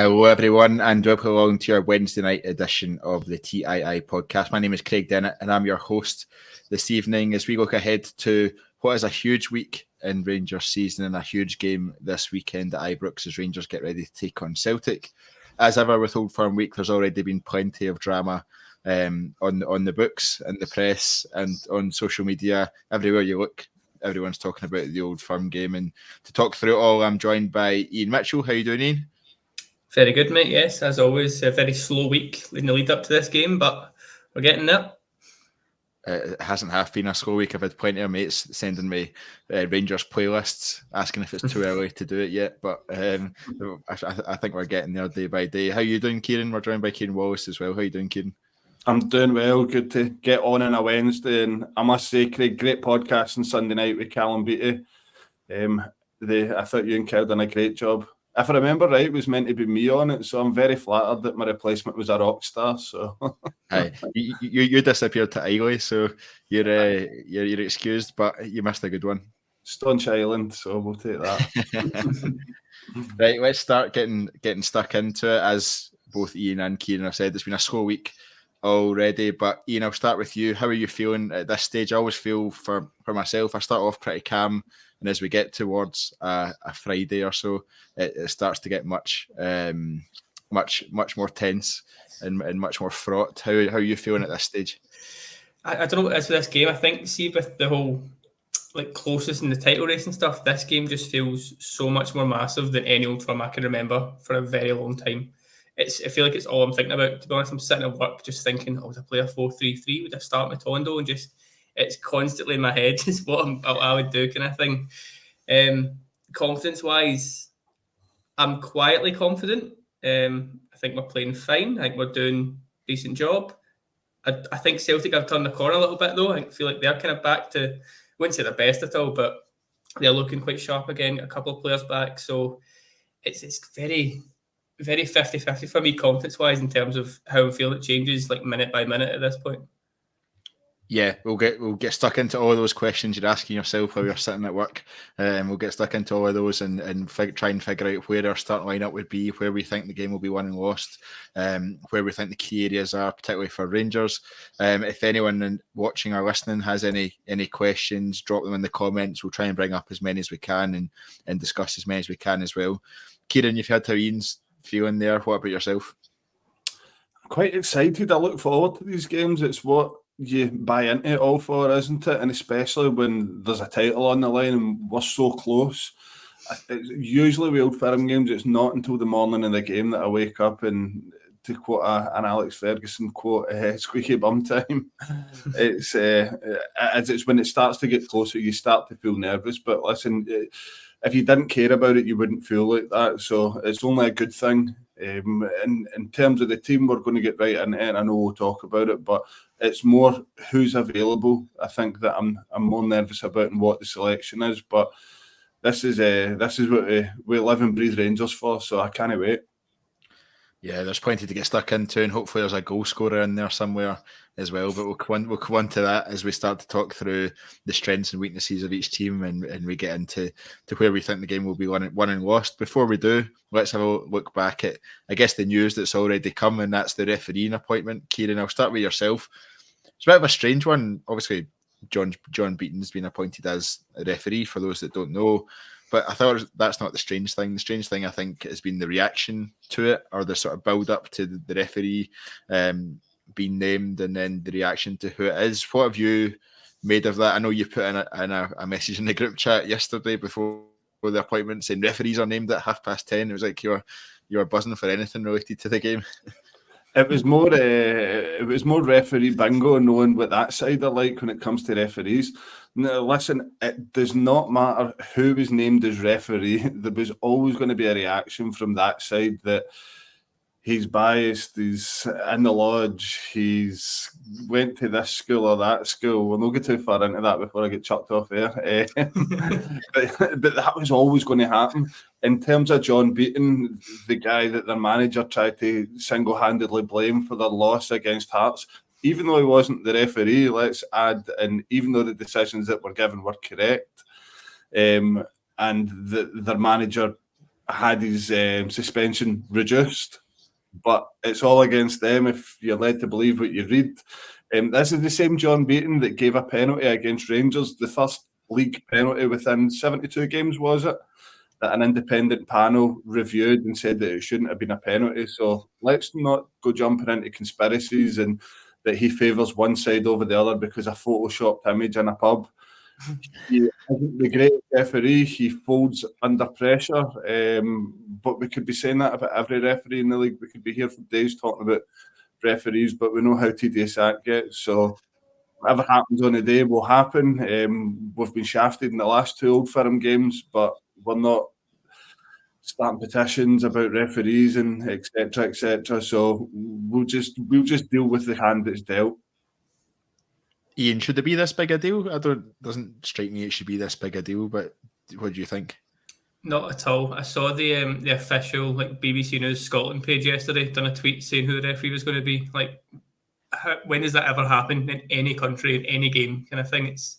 Hello everyone and welcome along to your Wednesday night edition of the TII podcast. My name is Craig Dennett and I'm your host this evening as we look ahead to what is a huge week in Rangers season and a huge game this weekend at Ibrox as Rangers get ready to take on Celtic. As ever with Old Firm Week, there's already been plenty of drama on the books and the press and on social media. Everywhere you look, everyone's talking about the Old Firm game, and to talk through it all, I'm joined by Ian Mitchell. How are you doing, Ian? Very good, mate. Yes, as always, a very slow week in the lead up to this game, but we're getting there. It hasn't half been a slow week. I've had plenty of mates sending me Rangers playlists, asking if it's too early to do it yet. But I think we're getting there day by day. How are you doing, Kyran? We're joined by Kyran Wallace as well. How are you doing, Kyran? I'm doing well. Good to get on a Wednesday. And I must say, Craig, great podcast on Sunday night with Callum Beattie. I thought you and Cal done a great job. If I remember right, it was meant to be me on it, so I'm very flattered that my replacement was a rock star. So, you disappeared to Islay, so you're excused, but you missed a good one. Stonch Island, so we'll take that. Right, let's start getting stuck into it. As both Ian and Kyran have said, it's been a slow week already. But Ian, I'll start with you. How are you feeling at this stage? I always feel for myself, I start off pretty calm. And as we get towards a Friday or so, it starts to get much more tense and much more fraught. How are you feeling at this stage? I don't know what it is with this game. I think, see, with the whole closest in the title race and stuff, this game just feels so much more massive than any Old Firm I can remember for a very long time. I feel like it's all I'm thinking about. To be honest, I'm sitting at work just thinking, would I play a 4-3-3? Would I start Matondo? And just, it's constantly in my head is what I would do, kind of thing. Confidence-wise, I'm quietly confident. I think we're playing fine. I think we're doing a decent job. I think Celtic have turned the corner a little bit, though. I feel like they're kind of back to, I wouldn't say the best at all, but they're looking quite sharp again, a couple of players back. So it's very, very 50-50 for me, confidence-wise, in terms of how I'm feeling. It changes minute by minute at this point. Yeah, we'll get stuck into all those questions you're asking yourself while you're sitting at work. We'll get stuck into all of those and try and figure out where our starting lineup would be, where we think the game will be won and lost, where we think the key areas are, particularly for Rangers. If anyone watching or listening has any questions, drop them in the comments. We'll try and bring up as many as we can and discuss as many as we can as well. Kyran, you've heard how Ian's feeling there. What about yourself? I'm quite excited. I look forward to these games. It's what you buy into it all for, isn't it? And especially when there's a title on the line and we're so close. Usually with Old Firm games, it's not until the morning of the game that I wake up and, to quote an Alex Ferguson quote, squeaky bum time. It's when it starts to get closer, you start to feel nervous. But listen, if you didn't care about it, you wouldn't feel like that. So it's only a good thing. In terms of the team, we're going to get right in it, and I know we'll talk about it, but it's more who's available. I think that I'm more nervous about and what the selection is. But this is what we live and breathe Rangers for, so I can't wait. Yeah, there's plenty to get stuck into, and hopefully there's a goal scorer in there somewhere as well. But we'll come on to that as we start to talk through the strengths and weaknesses of each team, and we get into where we think the game will be won and lost. Before we do, let's have a look back at, I guess, the news that's already come, and that's the refereeing appointment. Kyran, I'll start with yourself. It's a bit of a strange one. Obviously, John Beaton's been appointed as a referee, for those that don't know. But I thought that's not the strange thing. The strange thing, I think, has been the reaction to it, or the sort of build-up to the referee being named, and then the reaction to who it is. What have you made of that? I know you put in a message in the group chat yesterday before the appointment saying referees are named at 10:30. It was like you were buzzing for anything related to the game. It was more referee bingo, knowing what that side are like when it comes to referees. Now, listen, it does not matter who was named as referee. There was always going to be a reaction from that side that he's biased, he's in the lodge, he's went to this school or that school. We'll not get too far into that before I get chucked off air. But that was always going to happen. In terms of John Beaton, the guy that their manager tried to single-handedly blame for their loss against Hearts, even though he wasn't the referee, let's add, and even though the decisions that were given were correct, and their manager had his suspension reduced, but it's all against them if you're led to believe what you read. This is the same John Beaton that gave a penalty against Rangers, the first league penalty within 72 games, was it? That an independent panel reviewed and said that it shouldn't have been a penalty. So let's not go jumping into conspiracies and that he favours one side over the other because a photoshopped image in a pub. He isn't the great referee. He folds under pressure. But we could be saying that about every referee in the league. We could be here for days talking about referees, but we know how tedious that gets. So whatever happens on the day will happen. We've been shafted in the last 2 Old Firm games, but we're not starting petitions about referees and etc. etc. So we'll just deal with the hand that's dealt. Ian, should it be this big a deal? Doesn't strike me it should be this big a deal, but what do you think? Not at all. I saw the official BBC News Scotland page yesterday done a tweet saying who the referee was going to be. When does that ever happen in any country, in any game kind of thing? It's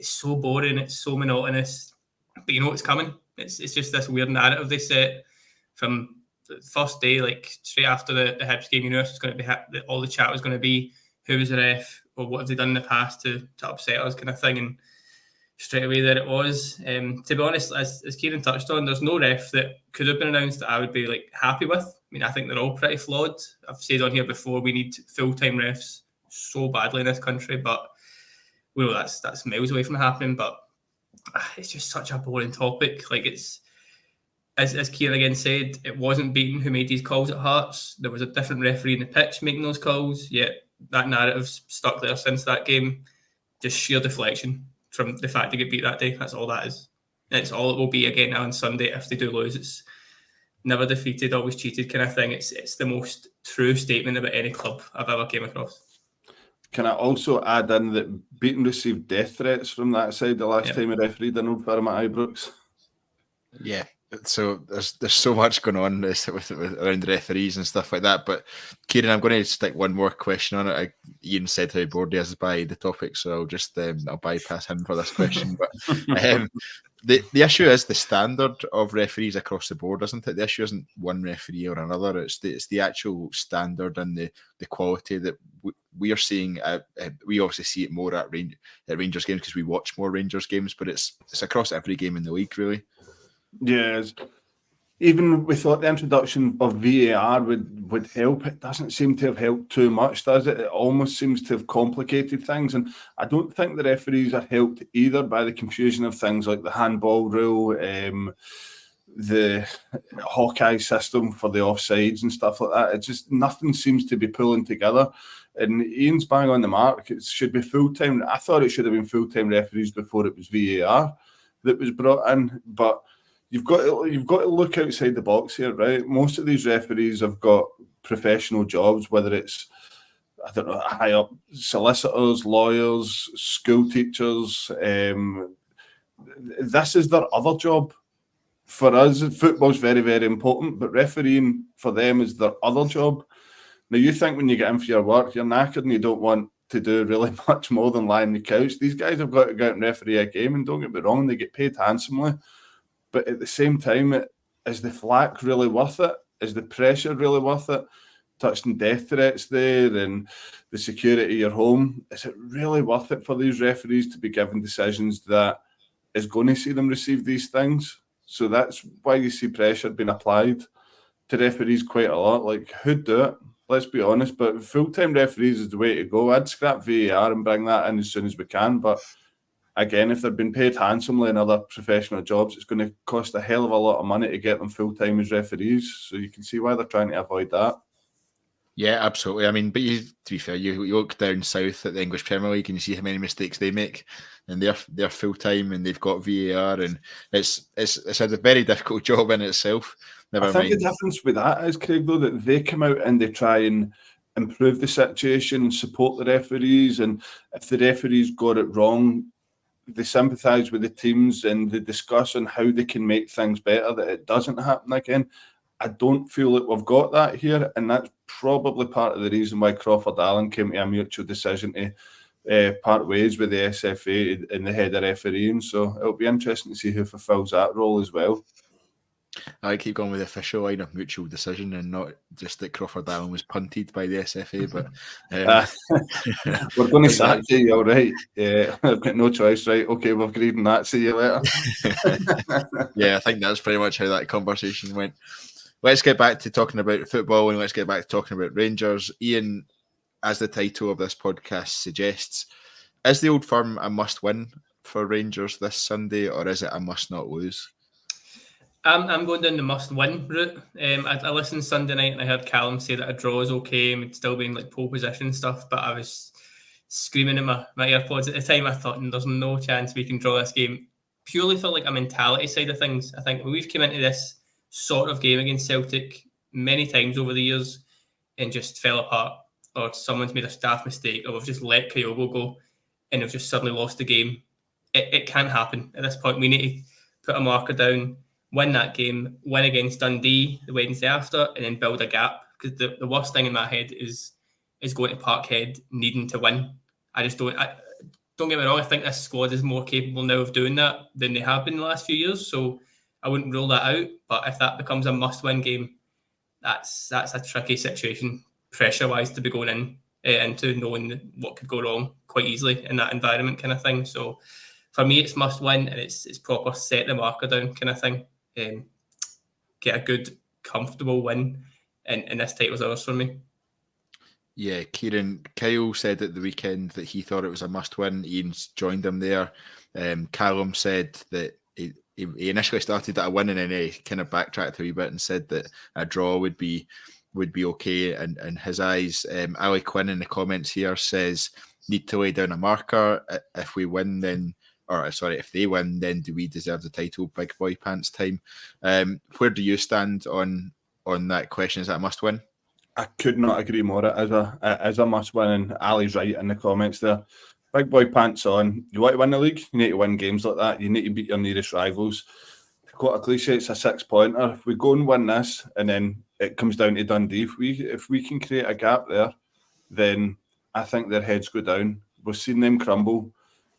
so boring, it's so monotonous, but you know it's coming. It's just this weird narrative they set from the first day, straight after the Hibs game. You know, it's going to be all the chat was going to be who was the ref or what have they done in the past to upset us, kind of thing. And straight away there it was. To be honest, as Kyran touched on, there's no ref that could have been announced that I would be happy with. I mean, I think they're all pretty flawed. I've said on here before, we need full-time refs so badly in this country, but we know that's miles away from happening. But it's just such a boring topic. It's as Kyran again said, it wasn't Beaton who made these calls at Hearts. There was a different referee in the pitch making those calls. Yet that narrative's stuck there since that game. Just sheer deflection from the fact they get beat that day. That's all that is. And it's all it will be again now on Sunday if they do lose. It's never defeated, always cheated kind of thing. It's the most true statement about any club I've ever came across. Can I also add in that Beaton received death threats from that side the last time he refereed an Old Firm at Ibrox? Yeah. So there's so much going on with around the referees and stuff like that. But Kyran, I'm going to stick one more question on it. Ian said how bored he is by the topic, so I'll just I'll bypass him for this question. But the issue is the standard of referees across the board, isn't it? The issue isn't one referee or another. It's the actual standard and the quality that we are seeing. We obviously see it more at Rangers games because we watch more Rangers games, but it's across every game in the league, really. Yes. Even we thought the introduction of VAR would help. It doesn't seem to have helped too much, does it? It almost seems to have complicated things. And I don't think the referees are helped either by the confusion of things like the handball rule, the Hawkeye system for the offsides and stuff like that. It just, nothing seems to be pulling together. And Ian's bang on the mark. It should be full-time. I thought it should have been full-time referees before it was VAR that was brought in. But you've got to look outside the box here, right? Most of these referees have got professional jobs, whether it's, I don't know, high up solicitors, lawyers, school teachers. This is their other job. For us, football's very, very important, but refereeing for them is their other job. Now, you think when you get in for your work, you're knackered and you don't want to do really much more than lie on the couch. These guys have got to go out and referee a game, and don't get me wrong, they get paid handsomely. But at the same time, is the flack really worth it? Is the pressure really worth it? Touching death threats there and the security of your home. Is it really worth it for these referees to be given decisions that is going to see them receive these things? So that's why you see pressure being applied to referees quite a lot. Who'd do it? Let's be honest. But full-time referees is the way to go. I'd scrap VAR and bring that in as soon as we can. But again, if they've been paid handsomely in other professional jobs, it's going to cost a hell of a lot of money to get them full-time as referees. So you can see why they're trying to avoid that. Yeah, absolutely. I mean, but to be fair, you look down south at the English Premier League and you see how many mistakes they make, and they're full-time and they've got VAR, and it's a very difficult job in itself. I think the difference with that is, Craig, though, that they come out and they try and improve the situation, support the referees, and if the referees got it wrong, they sympathise with the teams and they discuss on how they can make things better, that it doesn't happen again. I don't feel that we've got that here, and that's probably part of the reason why Crawford Allen came to a mutual decision to part ways with the SFA and the head of refereeing. So it'll be interesting to see who fulfills that role as well. I keep going with the official line of mutual decision and not just that Crawford Allen was punted by the SFA. But we're going to sack you, all right? Yeah, I've got no choice, right? Okay, we've agreed on that. See you later. Yeah, I think that's pretty much how that conversation went. Let's get back to talking about football and let's get back to talking about Rangers. Iain, as the title of this podcast suggests, is the Old Firm a must-win for Rangers this Sunday, or is it a must-not-lose? I'm going down the must-win route. I listened Sunday night and I heard Callum say that a draw is okay and we'd still be in like pole position and stuff, but I was screaming in my AirPods at the time. I thought there's no chance we can draw this game, purely for like a mentality side of things. I think we've come into this sort of game against Celtic many times over the years and just fell apart, or someone's made a staff mistake, or we've just let Kyogo go and we've just suddenly lost the game. It can't happen at this point. We need to put a marker down, win that game, win against Dundee the Wednesday after, and then build a gap. Because the worst thing in my head is going to Parkhead needing to win. Don't get me wrong, I think this squad is more capable now of doing that than they have been in the last few years. So I wouldn't rule that out. But if that becomes a must-win game, that's a tricky situation, pressure-wise, to be going into knowing what could go wrong quite easily in that environment kind of thing. So for me, it's must-win, and it's proper set the marker down kind of thing. Get a good, comfortable win, and this title's ours for me. Yeah, Kyle said at the weekend that he thought it was a must-win. Ian's joined him there. Callum said that he initially started at a win and then he kind of backtracked a wee bit and said that a draw would be okay in his eyes. Ali Quinn in the comments here says, need to lay down a marker. If we win, then... if they win, then do we deserve the title? Big boy pants time. Where do you stand on that question? Is that a must-win? I could not agree more. As a must-win, and Ali's right in the comments there. Big boy pants on. You want to win the league? You need to win games like that. You need to beat your nearest rivals. To quote a cliche, it's a 6-pointer. If we go and win this, and then it comes down to Dundee, if we can create a gap there, then I think their heads go down. We've seen them crumble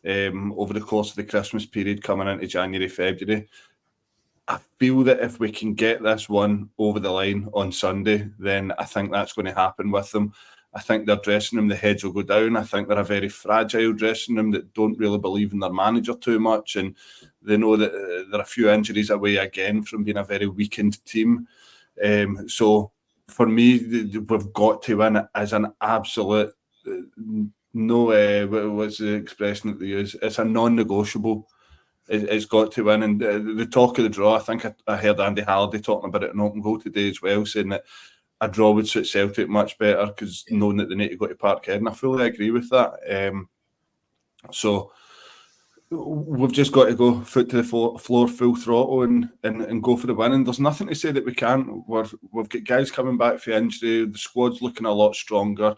over the course of the Christmas period coming into January, February. I feel that if we can get this one over the line on Sunday, then I think that's going to happen with them. I think their dressing room, the heads will go down. I think they're a very fragile dressing room that don't really believe in their manager too much, and they know that there are a few injuries away again from being a very weakened team. So for me, we've got to win it as an absolute... what's the expression that they use? It's a non-negotiable. It's got to win. And the talk of the draw, I think I heard Andy Halliday talking about it in Open Goal today as well, saying that a draw would suit Celtic much better because knowing that they need to go to Parkhead. And I fully agree with that. So we've just got to go foot to the floor full throttle and go for the win. And there's nothing to say that we can't. We've got guys coming back for injury. The squad's looking a lot stronger.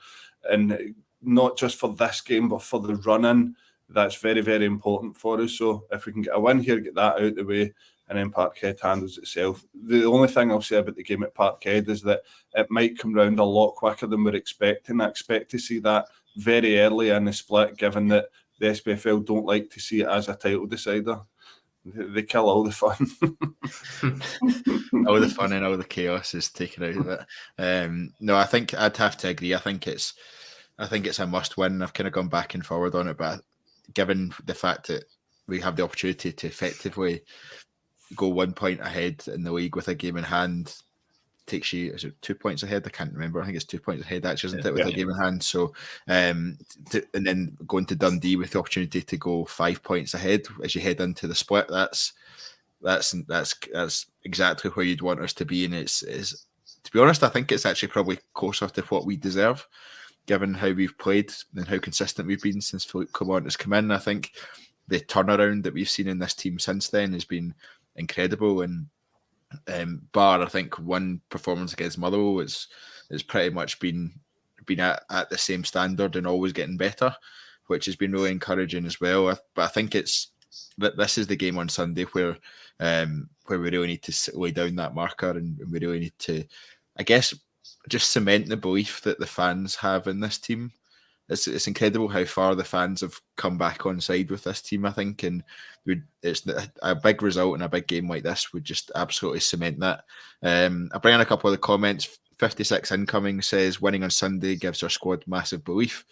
And not just for this game, but for the run-in, that's very, very important for us. So if we can get a win here, get that out of the way, and then Parkhead handles itself. The only thing I'll say about the game at Parkhead is that it might come round a lot quicker than we're expecting. I expect to see that very early in the split, given that the SPFL don't like to see it as a title decider. They kill all the fun. All the fun and all the chaos is taken out of it. No, I think I'd have to agree. I think it's a must-win. I've kind of gone back and forward on it, but given the fact that we have the opportunity to effectively go 1 point ahead in the league with a game in hand, takes you, is it 2 points ahead? I can't remember. I think it's 2 points ahead, actually, isn't it, with a game in hand? So, and then going to Dundee with the opportunity to go 5 points ahead as you head into the split, that's exactly where you'd want us to be. And it's to be honest, I think it's actually probably closer to what we deserve, given how we've played and how consistent we've been since Philippe Clement has come in. I think the turnaround that we've seen in this team since then has been incredible. And bar, I think, one performance against Motherwell is pretty much been at the same standard and always getting better, which has been really encouraging as well. But I think this is the game on Sunday where we really need to lay down that marker, and we really need to, I guess, just cement the belief that the fans have in this team. it's incredible how far the fans have come back on side with this team, I think, and it's a big result in a big game like this would just absolutely cement that. I bring in a couple of the comments. 56 incoming says winning on Sunday gives our squad massive belief.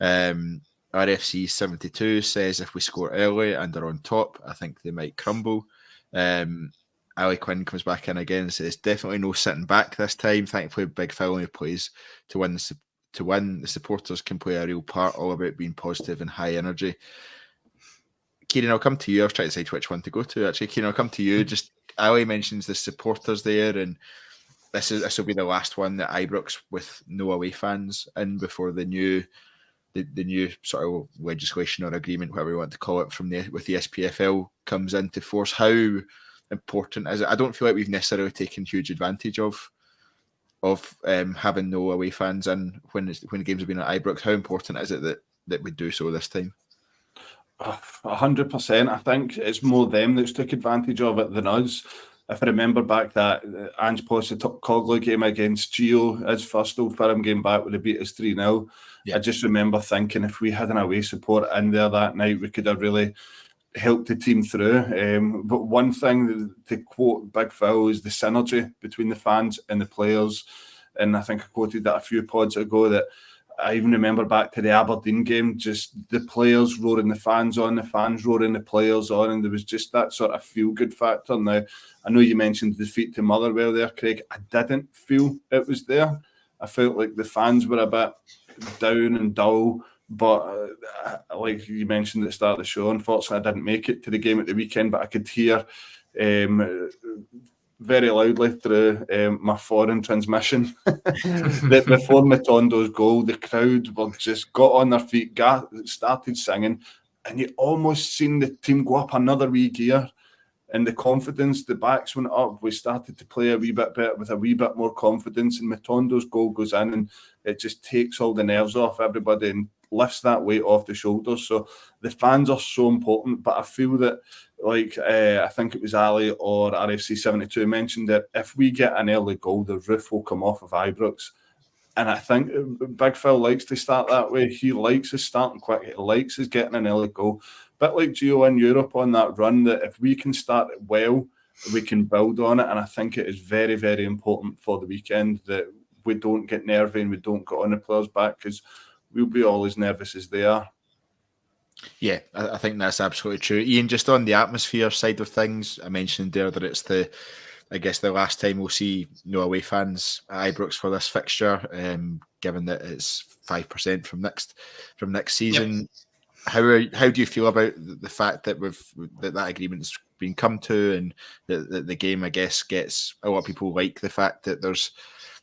RFC 72 says if we score early and are on top, I think they might crumble. Ali Quinn comes back in again and says definitely no sitting back this time. Thankfully, Big Phil only plays to win. The supporters can play a real part, all about being positive and high energy. Kieran, I'll come to you. I was trying to decide which one to go to. Actually, Kieran, I'll come to you. Just Ali mentions the supporters there, and this will be the last one that Ibrox with no away fans in before the new sort of legislation or agreement, whatever you want to call it, with the SPFL comes into force. How important is it? I don't feel like we've necessarily taken huge advantage of having no away fans in when games have been at Ibrox. How important is it that we do so this time? 100%. I think it's more them that's took advantage of it than us. If I remember back that Ange Postecoglou game against Gio, his first Old Firm game back when they beat us 3-0, I just remember thinking if we had an away support in there that night, we could have really helped the team through. But one thing, to quote Big Phil, is the synergy between the fans and the players. And I think I quoted that a few pods ago, that I even remember back to the Aberdeen game, just the players roaring the fans on, the fans roaring the players on, and there was just that sort of feel-good factor. Now, I know you mentioned the defeat to Motherwell there, Craig. I didn't feel it was there. I felt like the fans were a bit down and dull, but like you mentioned at the start of the show, unfortunately I didn't make it to the game at the weekend, but I could hear very loudly through my foreign transmission that before Matondo's goal, the crowd were just got on their feet, started singing, and you almost seen the team go up another wee gear, and the confidence, the backs went up. We started to play a wee bit better with a wee bit more confidence, and Matondo's goal goes in, and it just takes all the nerves off everybody and lifts that weight off the shoulders. So the fans are so important, but I feel that, like I think it was Ali or RFC 72 mentioned, that if we get an early goal, the roof will come off of Ibrox. And I think Big Phil likes to start that way. He likes us starting quick. He likes us getting an early goal. Bit like Gio in Europe on that run, that if we can start it well, we can build on it. And I think it is very, very important for the weekend that we don't get nervy and we don't get on the players' back, because we'll be all as nervous as they are. Yeah, I think that's absolutely true. Ian, just on the atmosphere side of things, I mentioned there that it's the last time we'll see no away fans at Ibrox for this fixture, given that it's 5% from next season. Yep. How do you feel about the fact that that agreement's been come to, and that the game, I guess, gets a lot of people like the fact that there's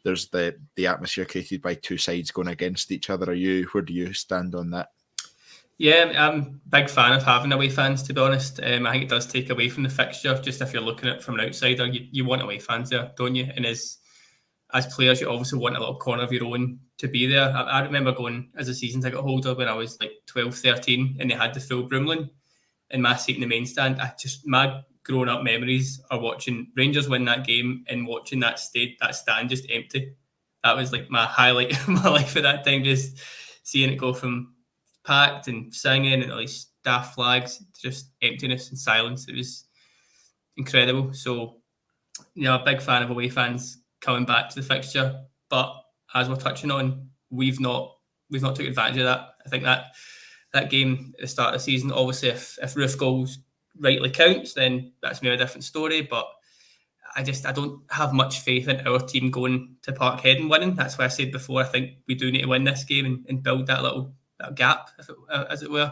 the atmosphere created by two sides going against each other. Where do you stand on that? Yeah, I'm a big fan of having away fans, to be honest. I think it does take away from the fixture. Just if you're looking at it from an outsider, you want away fans there, don't you? And as players, you obviously want a little corner of your own to be there. I remember going as a season ticket holder when I was like 12, 13, and they had the full Broomlin in my seat in the main stand. My growing up memories are watching Rangers win that game and watching that stand just empty. That was like my highlight of my life at that time, just seeing it go from packed and singing and all these staff flags, just emptiness and silence. It was incredible. So, a big fan of away fans coming back to the fixture. But as we're touching on, we've not took advantage of that. I think that game at the start of the season, obviously if Roof goals rightly counts, then that's maybe a different story. But I don't have much faith in our team going to Parkhead and winning. That's why I said before, I think we do need to win this game and build that little gap, as it were.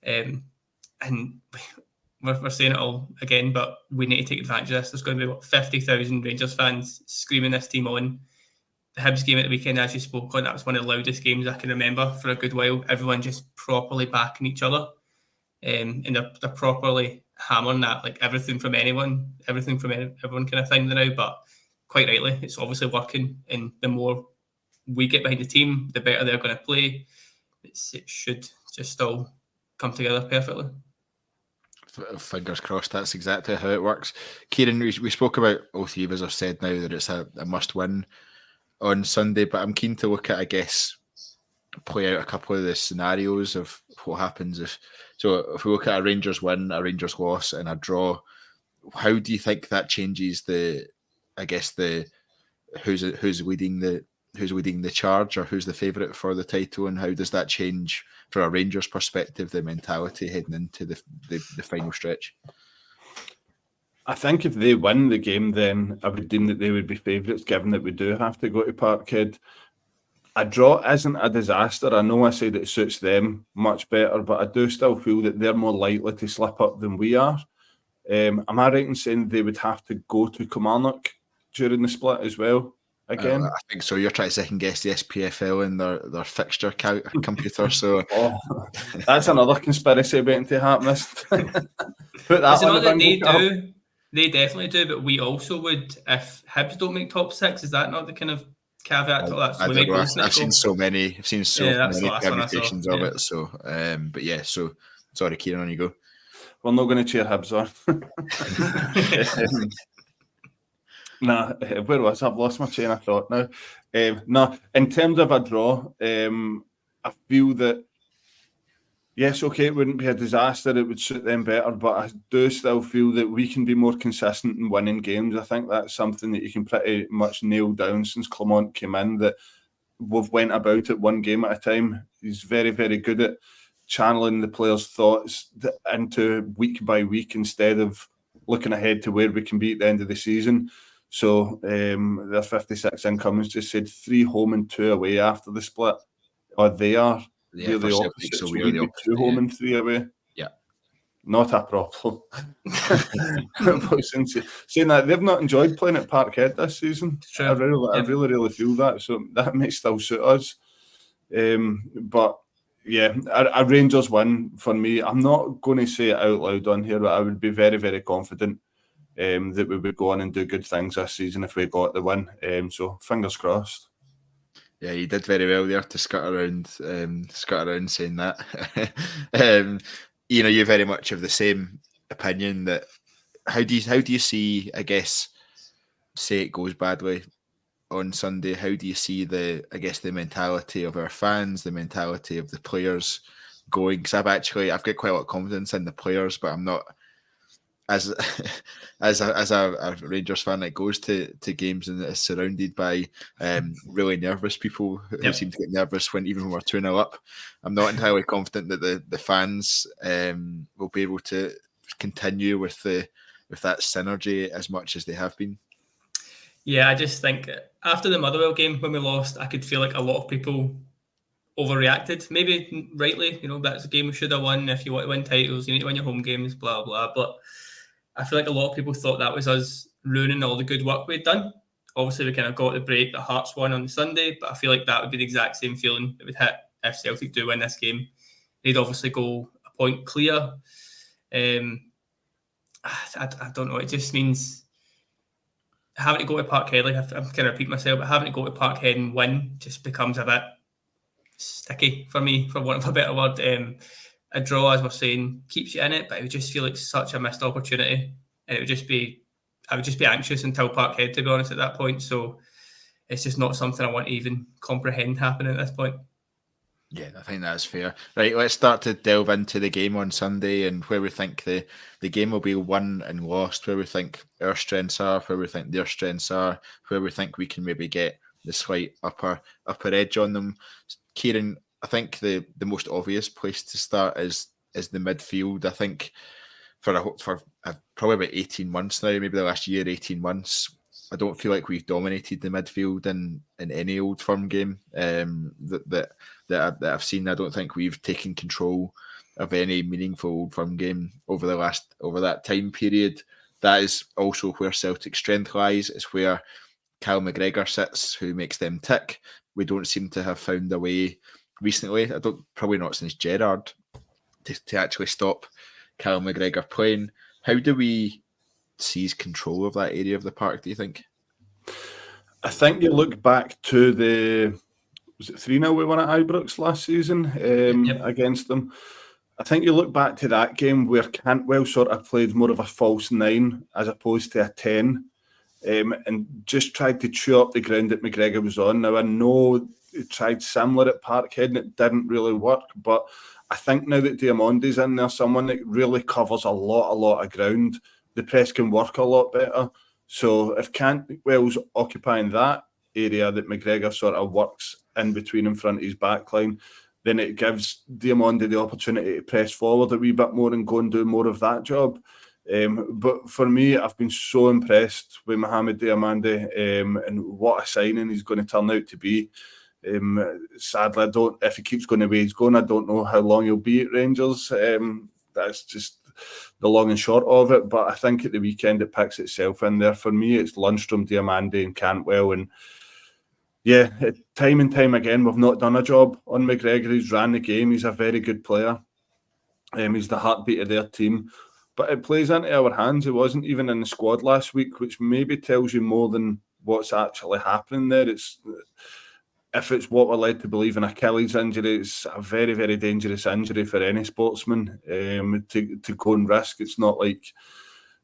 And we're saying it all again, but we need to take advantage of this. There's going to be 50,000 Rangers fans screaming this team on. The Hibs game at the weekend, as you spoke on, that was one of the loudest games I can remember for a good while. Everyone just properly backing each other, and they're properly hammering that, like everything from everyone kind of thing now. But quite rightly, it's obviously working, and the more we get behind the team, the better they're going to play. It should just all come together perfectly. Fingers crossed that's exactly how it works. Kieran, we spoke about, all three of us have said now that it's a must-win on Sunday, but I'm keen to look at, I guess, play out a couple of the scenarios of what happens if we look at a Rangers win, a Rangers loss, and a draw. How do you think that changes who's leading the charge, or who's the favourite for the title, and how does that change from a Rangers perspective the mentality heading into the final stretch? I think if they win the game, then I would deem that they would be favourites, given that we do have to go to Parkhead. A draw isn't a disaster. I know I said it suits them much better, but I do still feel that they're more likely to slip up than we are. Am I right in saying they would have to go to Kilmarnock during the split as well? Again, I think so. You're trying to second guess the SPFL and their fixture computer. So that's another conspiracy waiting to happen. Put that on the bingo card. They definitely do, but we also would if Hibs don't make top 6. Is that not the kind of caveat to that? So I've seen so many permutations of it. So, but yeah. So sorry, Kieran, on you go. We're not going to cheer Hibs on. Where was I? I've lost my train of thought now. In terms of a draw, I feel that yes, okay, it wouldn't be a disaster. It would suit them better, but I do still feel that we can be more consistent in winning games. I think that's something that you can pretty much nail down since Clement came in, that we've went about it one game at a time. He's very, very good at channeling the players' thoughts into week by week instead of looking ahead to where we can be at the end of the season. So their 56 incomings just said 3 home and 2 away after the split. Or they are. Yeah, we're the opposite. So we'd be 2 home and 3 away. Yeah. Not a problem. Saying that, they've not enjoyed playing at Parkhead this season. I really feel that. So that may still suit us. But yeah, a Rangers win for me. I'm not going to say it out loud on here, but I would be very, very confident that we would go on and do good things this season if we got the win. So fingers crossed. Yeah, you did very well there to scut around saying that. You're very much of the same opinion. That how do you see? I guess, say it goes badly on Sunday. How do you see the mentality of our fans, the mentality of the players going? Because I've got quite a lot of confidence in the players, but I'm not as a Rangers fan that goes to games and is surrounded by really nervous people who seem to get nervous when we're 2-0 up. I'm not entirely confident that the fans will be able to continue with that synergy as much as they have been. Yeah, I just think after the Motherwell game when we lost, I could feel like a lot of people overreacted. Maybe rightly, that's a game we should have won. If you want to win titles, you need to win your home games, blah, blah. But I feel like a lot of people thought that was us ruining all the good work we'd done. Obviously, we kind of got the break that Hearts won on the Sunday, but I feel like that would be the exact same feeling that would hit if Celtic do win this game. They'd obviously go a point clear. I don't know. It just means having to go to Parkhead, like I'm kind of repeating myself, but having to go to Parkhead and win just becomes a bit sticky for me, for want of a better word. A draw, as we're saying, keeps you in it, but it would just feel like such a missed opportunity, and I would just be anxious until Parkhead, to be honest, at that point. So it's just not something I want to even comprehend happening at this point. Yeah, I think that's fair. Right, let's start to delve into the game on Sunday and where we think the game will be won and lost, where we think our strengths are, where we think their strengths are, where we think we can maybe get the slight upper edge on them. Kieran, I think the most obvious place to start is the midfield. I think for probably about 18 months now, maybe the last year, 18 months, I don't feel like we've dominated the midfield in any Old Firm game that I've seen. I don't think we've taken control of any meaningful Old Firm game over that time period. That is also where Celtic's strength lies. It's where Cal McGregor sits, who makes them tick. We don't seem to have found a way recently, probably not since Gerrard, to actually stop Cal McGregor playing. How do we seize control of that area of the park, do you think? I think you look back to was it 3-0 we won at Ibrox last season against them. I think you look back to that game where Cantwell sort of played more of a false 9 as opposed to a 10, and just tried to chew up the ground that McGregor was on. Now, I know he tried similar at Parkhead and it didn't really work. But I think now that Diamondi's in there, someone that really covers a lot of ground, the press can work a lot better. So if Cantwell's occupying that area that McGregor sort of works in between in front of his back line, then it gives Diamondi the opportunity to press forward a wee bit more and go and do more of that job. But for me, I've been so impressed with Mohamed Diamandi and what a signing he's going to turn out to be. Sadly, if he keeps going the way he's going, I don't know how long he'll be at Rangers. That's just the long and short of it. But I think at the weekend it picks itself in there. For me, it's Lundstrom, Diamandi and Cantwell. And yeah, time and time again, we've not done a job on McGregor. He's ran the game. He's a very good player. He's the heartbeat of their team. But it plays into our hands. He wasn't even in the squad last week, which maybe tells you more than what's actually happening there. If it's what we're led to believe, an Achilles injury, it's a very, very dangerous injury for any sportsman to go and risk. It's not like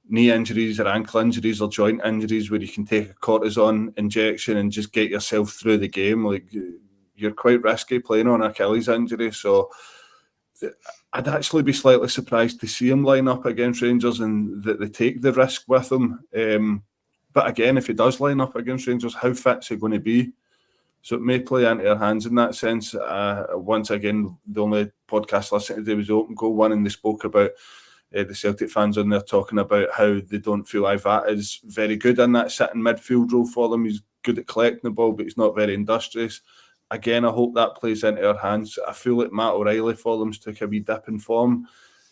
knee injuries or ankle injuries or joint injuries where you can take a cortisone injection and just get yourself through the game. Like, you're quite risky playing on an Achilles injury. So I'd actually be slightly surprised to see him line up against Rangers and that they take the risk with him. But again, if he does line up against Rangers, how fit's he going to be? So it may play into our hands in that sense. Once again, the only podcast I listened to today was the Open Goal one, and they spoke about the Celtic fans on there talking about how they don't feel Ivat is very good in that sitting midfield role for them. He's good at collecting the ball, but he's not very industrious. Again, I hope that plays into our hands. I feel like Matt O'Reilly for them's took a wee dip in form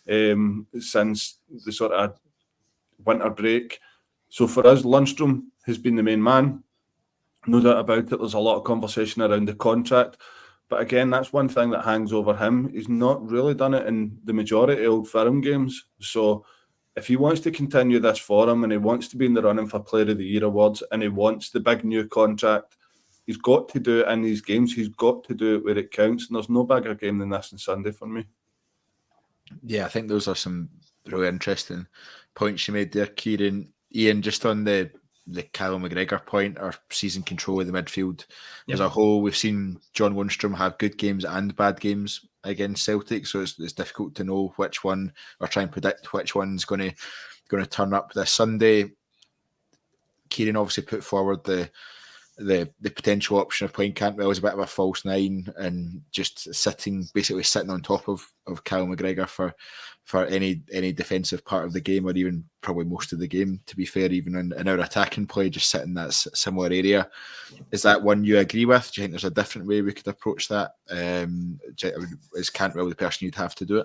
since the sort of winter break. So for us, Lundstrom has been the main man. No doubt about it. There's a lot of conversation around the contract. But again, that's one thing that hangs over him. He's not really done it in the majority of Old Firm games. So if he wants to continue this for him and he wants to be in the running for Player of the Year awards and he wants the big new contract, he's got to do it in these games. He's got to do it where it counts. And there's no bigger game than this on Sunday for me. Yeah, I think those are some really interesting points you made there, Kyran. Iain, just on the Callum McGregor point, or season control of the midfield as a whole, we've seen John Lundstrom have good games and bad games against Celtic, so it's difficult to know which one, or try and predict which one's going to turn up this Sunday. Kyran obviously put forward the potential option of playing Cantwell as a bit of a false nine and just basically sitting on top of Callum McGregor for any defensive part of the game, or even probably most of the game, to be fair, even in our attacking play, just sitting in that similar area. Is that one you agree with? Do you think there's a different way we could approach that? Is Cantwell the person you'd have to do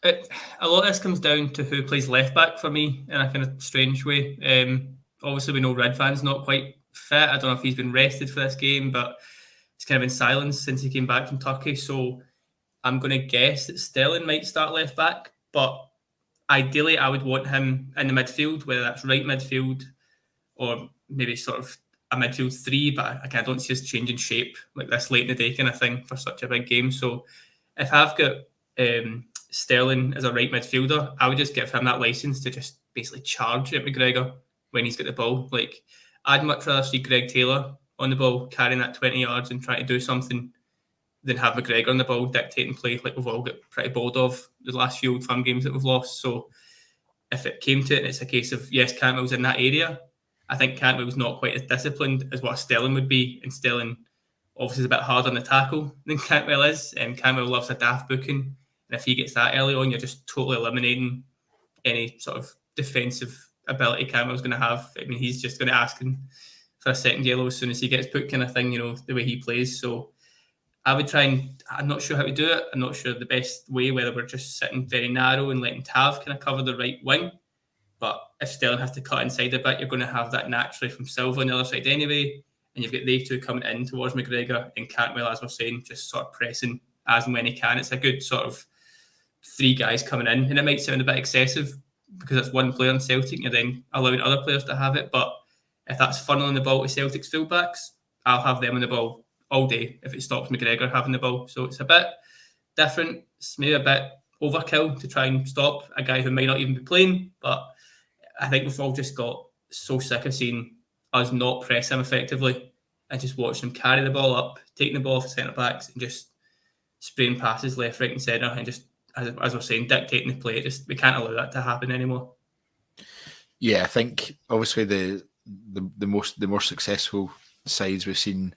it? A lot of this comes down to who plays left back for me in a kind of strange way. Obviously, we know Ridvan's not quite fit. I don't know if he's been rested for this game, but he's kind of been silenced since he came back from Turkey. So I'm going to guess that Sterling might start left back, but ideally I would want him in the midfield, whether that's right midfield or maybe sort of a midfield three, but I don't see us changing shape like this late in the day kind of thing for such a big game. So if I've got Sterling as a right midfielder, I would just give him that license to just basically charge at McGregor when he's got the ball. Like, I'd much rather see Greg Taylor on the ball carrying that 20 yards and trying to do something than have McGregor on the ball dictating play like we've all got pretty bored of the last few Old Firm games that we've lost. So if it came to it and it's a case of, yes, Cantwell's in that area, I think Cantwell's not quite as disciplined as what Sterling would be, and Sterling obviously is a bit harder on the tackle than Cantwell is. Cantwell loves a daft booking, and if he gets that early on, you're just totally eliminating any sort of defensive ability Cantwell's going to have. I mean, he's just going to ask him for a second yellow as soon as he gets put, kind of thing, you know, the way he plays. So I would try and, I'm not sure how to do it. I'm not sure the best way, whether we're just sitting very narrow and letting Tav kind of cover the right wing. But if Sterling has to cut inside a bit, you're going to have that naturally from Silva on the other side anyway. And you've got they two coming in towards McGregor, and Cantwell, as we're saying, just sort of pressing as and when he can. It's a good sort of three guys coming in. And it might sound a bit excessive because it's one player in Celtic and you're then allowing other players to have it. But if that's funneling the ball to Celtic's fullbacks, I'll have them on the ball all day if it stops McGregor having the ball. So it's a bit different. It's maybe a bit overkill to try and stop a guy who might not even be playing. But I think we've all just got so sick of seeing us not press him effectively and just watching them carry the ball up, taking the ball off the centre-backs and just spraying passes left, right and centre and just, as we're saying, dictating the play. We can't allow that to happen anymore. Yeah, I think obviously the more successful sides we've seen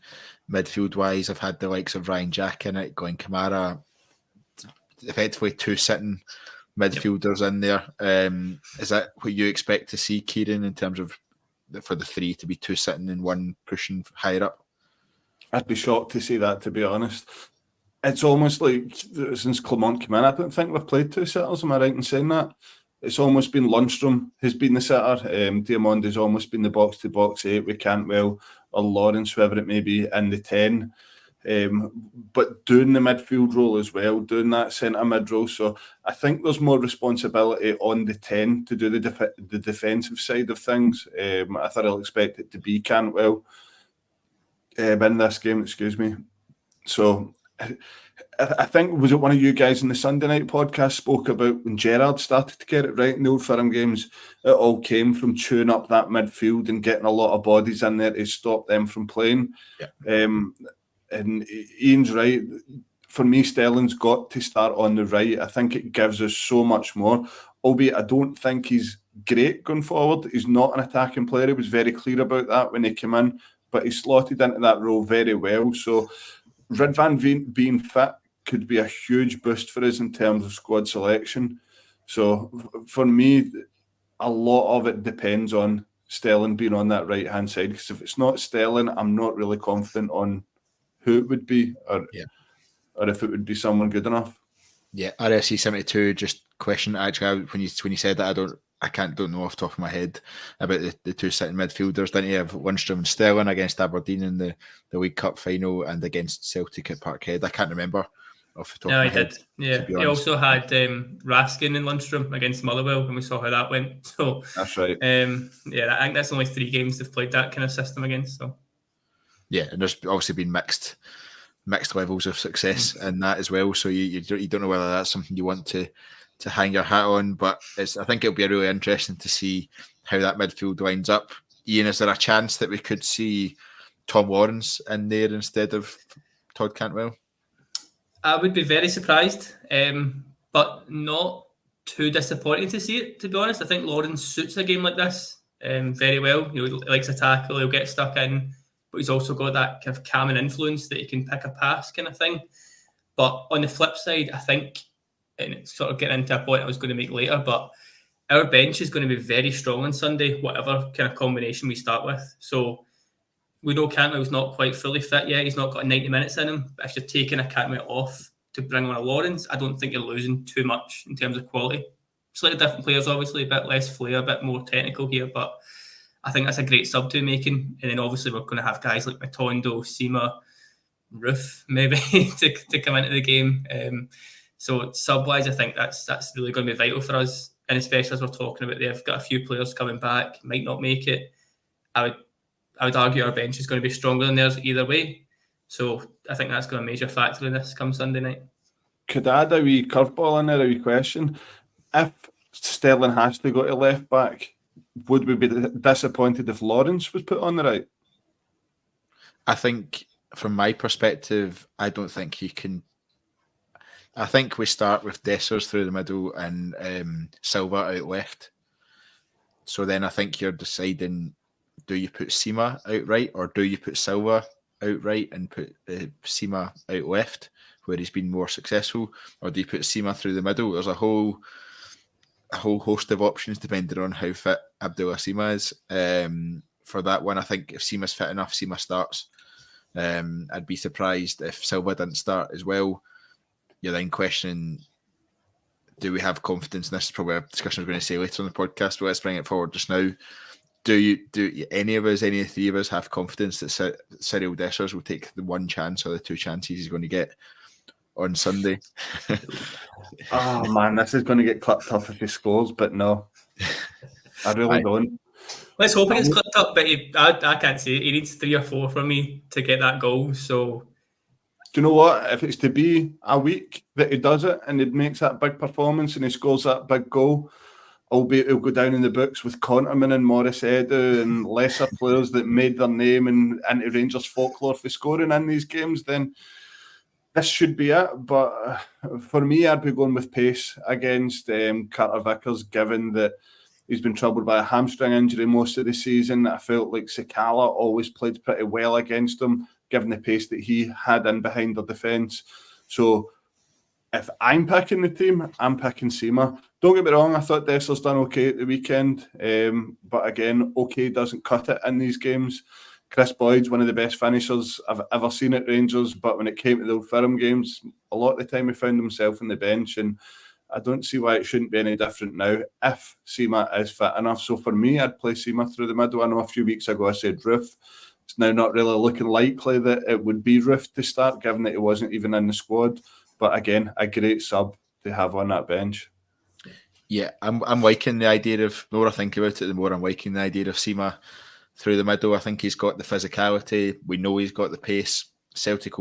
midfield-wise have had the likes of Ryan Jack in it, Glenn Kamara, effectively two sitting midfielders in there. Is that what you expect to see, Kyran, in terms of for the three to be two sitting and one pushing higher up? I'd be shocked to see that, to be honest. It's almost like since Clement came in, I don't think we've played two sitters. Am I right in saying that? It's almost been Lundstrom has been the sitter. Diamonde's almost been the box-to-box 8 with Cantwell or Lawrence, whoever it may be, in the 10. But doing the midfield role as well, doing that centre mid role. So I think there's more responsibility on the 10 to do the defensive side of things. I thoroughly expect it to be Cantwell in this game, excuse me. So I think, was it one of you guys in the Sunday night podcast spoke about when Gerrard started to get it right in the Old Firm games, it all came from chewing up that midfield and getting a lot of bodies in there to stop them from playing. Yeah. And Ian's right. For me, Sterling's got to start on the right. I think it gives us so much more, albeit I don't think he's great going forward. He's not an attacking player. He was very clear about that when he came in, but he slotted into that role very well. So Ridvan being fit could be a huge boost for us in terms of squad selection. So for me, a lot of it depends on Sterling being on that right-hand side, because if it's not Sterling, I'm not really confident on who it would be or if it would be someone good enough. Yeah, RSC 72 just question actually when you said that, don't know off the top of my head about the two sitting midfielders. Didn't you have Lundstrom and Sterling against Aberdeen in the League Cup final and against Celtic at Parkhead? I can't remember off the top of my head. Yeah, he also had Raskin and Lundstrom against Motherwell, and we saw how that went. So that's right. I think that's only 3 games they've played that kind of system against. So yeah, and there's obviously been mixed levels of success in that as well. So you don't know whether that's something you want to hang your hat on, but I think it'll be really interesting to see how that midfield lines up. Ian, is there a chance that we could see Tom Lawrence in there instead of Todd Cantwell? I would be very surprised, but not too disappointed to see it, to be honest. I think Lawrence suits a game like this very well. He likes a tackle, he'll get stuck in, but he's also got that kind of calming influence that he can pick a pass kind of thing. But on the flip side, I think, and it's sort of getting into a point I was going to make later, but our bench is going to be very strong on Sunday, whatever kind of combination we start with. So we know Cantwell's not quite fully fit yet. He's not got 90 minutes in him. But if you're taking a Cantwell off to bring on a Lawrence, I don't think you're losing too much in terms of quality. Slightly different players, obviously, a bit less flair, a bit more technical here, but I think that's a great sub to making. And then obviously we're going to have guys like Matondo, Sima, Roof, maybe, to come into the game. So sub-wise, I think that's really going to be vital for us. And especially as we're talking about, they've got a few players coming back, might not make it. I would argue our bench is going to be stronger than theirs either way. So I think that's going to be a major factor in this come Sunday night. Could I add a wee curveball in there, a wee question? If Sterling has to go to left back, would we be disappointed if Lawrence was put on the right? I think from my perspective, I don't think you can. I think we start with Dessers through the middle and Silva out left. So then I think you're deciding, do you put Sima out right or do you put Silva out right and put Sima out left where he's been more successful, or do you put Sima through the middle? There's a whole host of options depending on how fit Abdullah Sima is. For that one, I think if Sima's fit enough, Sima starts. I'd be surprised if Silva didn't start as well. You're then questioning, do we have confidence? And this is probably a discussion I was going to say later on the podcast, but let's bring it forward just now. Do any of us, any of the three of us, have confidence that Cyril Dessers will take the one chance or the two chances he's going to get on Sunday? Oh man, this is going to get clipped up if he scores, but no, I really don't. Let's hope it gets clipped up, but I can't see it. He needs 3 or 4 from me to get that goal. So, do you know what? If it's to be a week that he does it and he makes that big performance and he scores that big goal, albeit he'll go down in the books with Conterman and Morris Edu and lesser players that made their name into Rangers folklore for scoring in these games, then this should be it. But for me, I'd be going with pace against Carter Vickers, given that he's been troubled by a hamstring injury most of the season. I felt like Sakala always played pretty well against him, given the pace that he had in behind the defence. So if I'm picking the team, I'm picking Seema. Don't get me wrong, I thought Dessler's done okay at the weekend. But again, okay doesn't cut it in these games. Chris Boyd's one of the best finishers I've ever seen at Rangers, but when it came to the Old Firm games, a lot of the time he found himself on the bench, and I don't see why it shouldn't be any different now if Seema is fit enough. So for me, I'd play Seema through the middle. I know a few weeks ago I said Roof. It's now not really looking likely that it would be Roof to start, given that he wasn't even in the squad. But again, a great sub to have on that bench. Yeah, I'm liking the idea of, the more I think about it, the more I'm liking the idea of Seema through the middle. I think he's got the physicality. We know he's got the pace. Celtic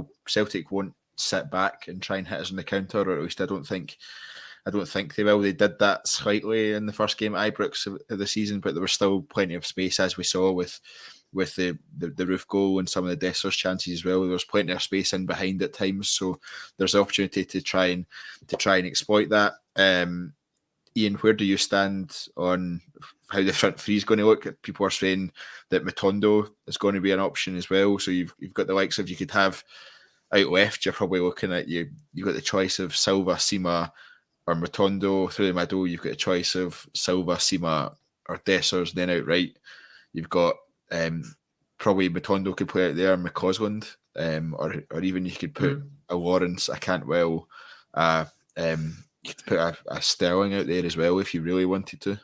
won't sit back and try and hit us on the counter, or at least I don't think they will. They did that slightly in the first game at Ibrox of the season, but there was still plenty of space, as we saw with the Roof goal and some of the Dessler's chances as well. There was plenty of space in behind at times, so there's an opportunity to try and exploit that. Ian, where do you stand on how the front three is going to look? People are saying that Matondo is going to be an option as well. So you've got the likes of, you could have out left, you're probably looking at, you've got the choice of Silva, Seema, or Matondo. Through the middle, you've got a choice of Silva, Seema, or Dessers. Then out right, you've got probably Matondo could play out there, McCausland, or even you could put a Lawrence, a Cantwell, you could put a Sterling out there as well if you really wanted to.